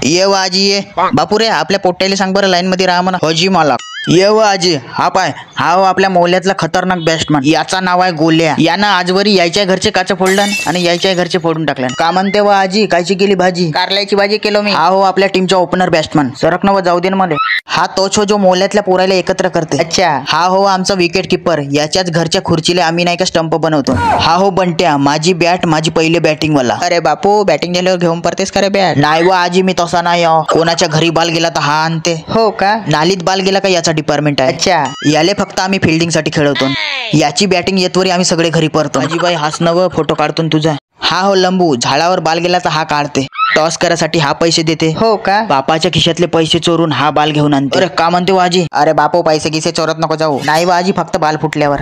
ये व आजी ये. बापू रे आपल्या पोट्याला सांग बरं लाईन मध्ये राहा म्हणा. होजी मला. ये व आजी. हा पाय हा आपल्या मौल्यातला खतरनाक बॅट्समन. याचा नाव आहे गोल्या. यानं आजवरी यायच्या घरचे काच फोडलं आणि यायच्या घरचे फोडून टाकलं. का म्हणते व आजी कायची केली भाजी? कारल्याची भाजी केलो मी. हा हो आपल्या टीमचा ओपनर बॅट्समन. सरक नव जाऊ दे ना मध्ये. हा तोच हो जो मौल्यातल्या पोराला एकत्र करते. अच्छा हा हो आमचा विकेट किपर. याच्याच घरच्या खुर्चीला आम्ही नाही का स्टंप बनवतो. हा हो बंट्या माझी बॅट माझी पहिले बॅटिंग वाला. अरे बापू बॅटिंग झाल्यावर घेऊन परतेस का रे बॅट? नाही व आजी मी तसा नाही. कोणाच्या घरी बाल गेला तर हा आणते. हो का? नालीत बाल गेला का याचा डिपार्टमेंट आहे. अच्छा याले फक्त आम्ही फिल्डिंग साठी खेळवतो. याची बॅटिंग येतवरी आम्ही सगळे घरी परतो. आजीबाई हास नव फोटो काढतो तुझा. हा हो लंबू झाडावर बाल गेला तर हा काढते. टॉस करायसाठी हा पैसे देते. हो का? बापाच्या खिशातले पैसे चोरून हा बाल घेऊन आणते. अरे का म्हणते वाजी? अरे बापू पैसे गिसे चोरत नको जाऊ. नाही वाजी फक्त बाल फुटल्यावर.